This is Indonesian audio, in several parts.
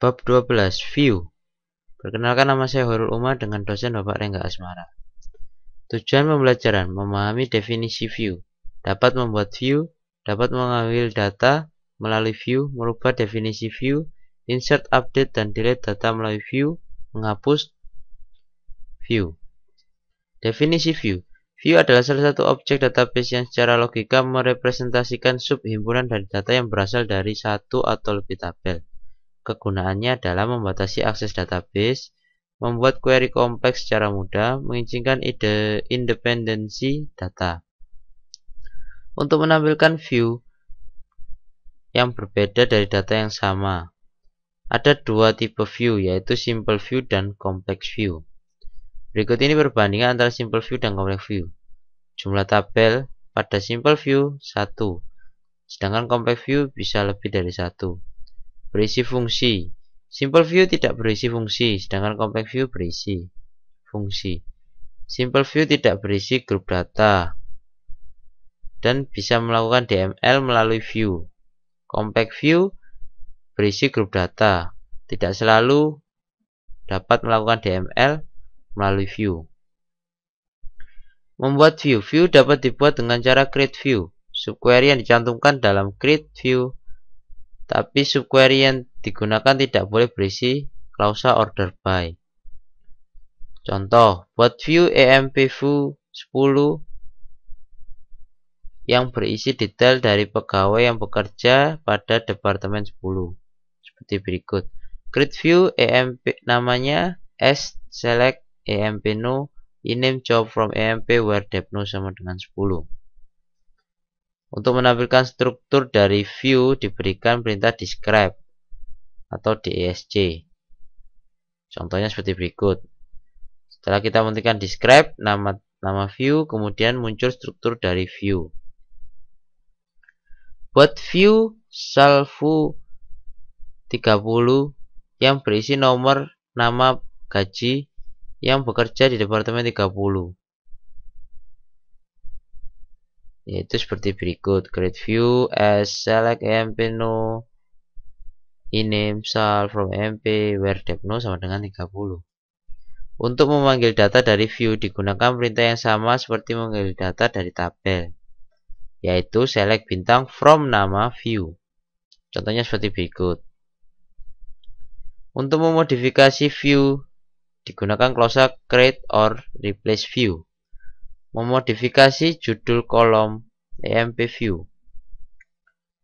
Bab 12 View. Perkenalkan, nama saya Horul Umar dengan dosen Bapak Rengga Asmara. Tujuan pembelajaran: memahami definisi view, dapat membuat view, dapat mengambil data melalui view, merubah definisi view, insert, update, dan delete data melalui view, menghapus view. Definisi view. View adalah salah satu objek database yang secara logika merepresentasikan subhimpunan dari data yang berasal dari satu atau lebih tabel. Kegunaannya adalah membatasi akses database, membuat query kompleks secara mudah, mengizinkan independensi data. Untuk menampilkan view yang berbeda dari data yang sama, ada dua tipe view, yaitu simple view dan complex view. Berikut ini perbandingan antara simple view dan complex view. Jumlah tabel pada simple view 1, sedangkan complex view bisa lebih dari 1. Berisi fungsi. Simple view tidak berisi fungsi, sedangkan complex view berisi fungsi. Simple view tidak berisi grup data dan bisa melakukan DML melalui view. Complex view berisi grup data, tidak selalu dapat melakukan DML melalui view. Membuat view. View dapat dibuat dengan cara create view. Subquery yang dicantumkan dalam create view, tapi subquery yang digunakan tidak boleh berisi klausa order by. Contoh, buat view EMP-View 10 yang berisi detail dari pegawai yang bekerja pada Departemen 10. Seperti berikut. Create view EMP, namanya S select EMP no, iname job from EMP where depno sama dengan 10. Untuk menampilkan struktur dari view diberikan perintah describe atau desc. Contohnya seperti berikut. Setelah kita mengetikkan describe, nama view, kemudian muncul struktur dari view. Buat view salvo 30 yang berisi nomor nama gaji yang bekerja di Departemen 30. Yaitu seperti berikut. Create view as select EMP no, iname sal from EMP where depno sama dengan 30. Untuk memanggil data dari view digunakan perintah yang sama seperti memanggil data dari tabel, yaitu select bintang from nama view. Contohnya seperti berikut. Untuk memodifikasi view digunakan klausa create or replace view. Memodifikasi judul kolom EMP view.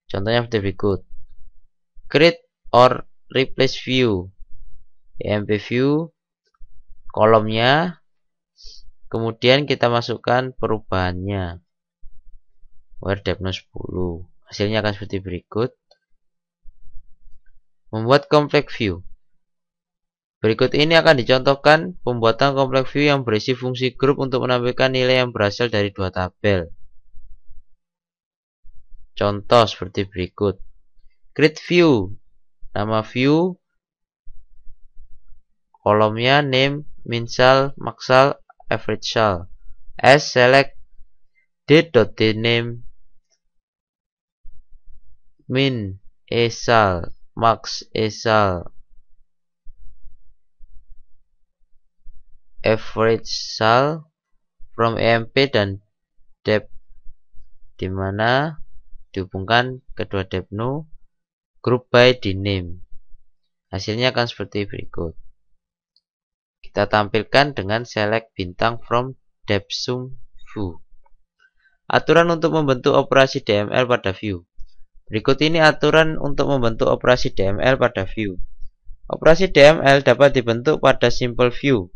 Contohnya seperti berikut. Create or replace view EMP view, kolomnya, kemudian kita masukkan perubahannya where depno 10. Hasilnya akan seperti berikut. Membuat complex view. Berikut ini akan dicontohkan pembuatan complex view yang berisi fungsi grup untuk menampilkan nilai yang berasal dari dua tabel. Contoh seperti berikut. Create view, nama view, kolomnya name, minsal, maksal, average sal. S select d.dname, min esal, max esal, average sal from EMP dan dep, dimana dihubungkan kedua depno, group by di name. Hasilnya akan seperti berikut. Kita tampilkan dengan select bintang from depsum view. Aturan untuk membentuk operasi DML pada view. Berikut ini aturan untuk membentuk operasi DML pada view. Operasi DML dapat dibentuk pada simple view.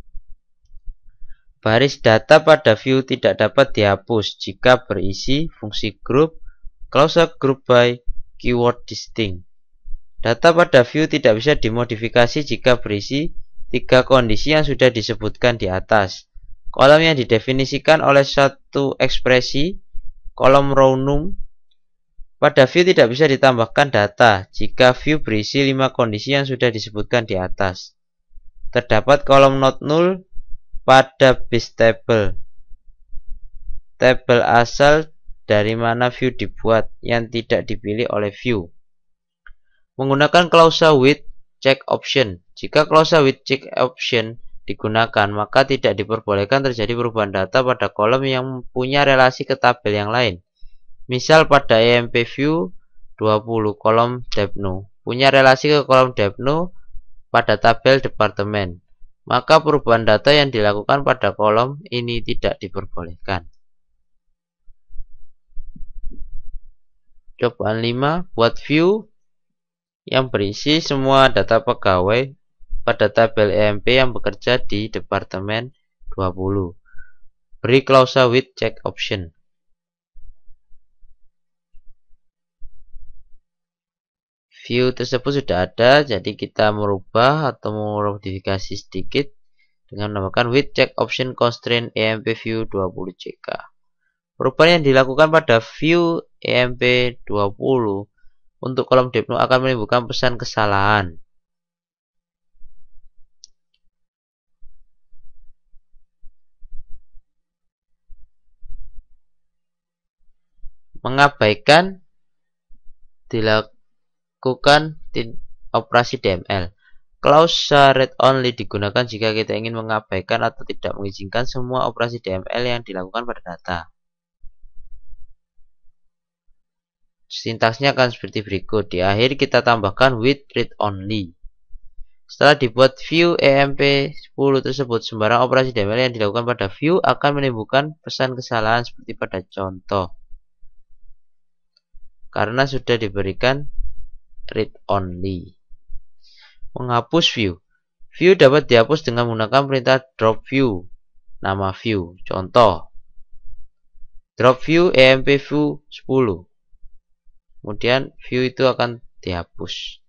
Baris data pada view tidak dapat dihapus jika berisi fungsi group, klausa group by, keyword distinct. Data pada view tidak bisa dimodifikasi jika berisi 3 kondisi yang sudah disebutkan di atas. Kolom yang didefinisikan oleh satu ekspresi, kolom row num. Pada view tidak bisa ditambahkan data jika view berisi 5 kondisi yang sudah disebutkan di atas. Terdapat kolom not null pada base table, tabel asal dari mana view dibuat yang tidak dipilih oleh view. Menggunakan klausa with check option. Jika clause with check option digunakan, maka tidak diperbolehkan terjadi perubahan data pada kolom yang punya relasi ke tabel yang lain. Misal pada EMP view 20 kolom Depno punya relasi ke kolom Depno pada tabel departemen, maka perubahan data yang dilakukan pada kolom ini tidak diperbolehkan. Cobaan 5, buat view yang berisi semua data pegawai pada tabel EMP yang bekerja di departemen 20. Beri clause with check option. View tersebut sudah ada, jadi kita merubah atau memodifikasi sedikit dengan menambahkan with check option constraint EMP view 20 CK. Perubahan yang dilakukan pada view EMP 20 untuk kolom Depno akan menimbulkan pesan kesalahan. Mengabaikan dilakukan operasi DML. Clause read only digunakan jika kita ingin mengabaikan atau tidak mengizinkan semua operasi DML yang dilakukan pada data. Sintaksnya akan seperti berikut. Di akhir kita tambahkan with read only. Setelah dibuat view EMP 10 tersebut, sembarang operasi DML yang dilakukan pada view akan menimbulkan pesan kesalahan seperti pada contoh. Karena sudah diberikan read only. Menghapus view. View dapat dihapus dengan menggunakan perintah drop view. Nama view. Contoh. Drop view EMP view 10. Kemudian view itu akan dihapus.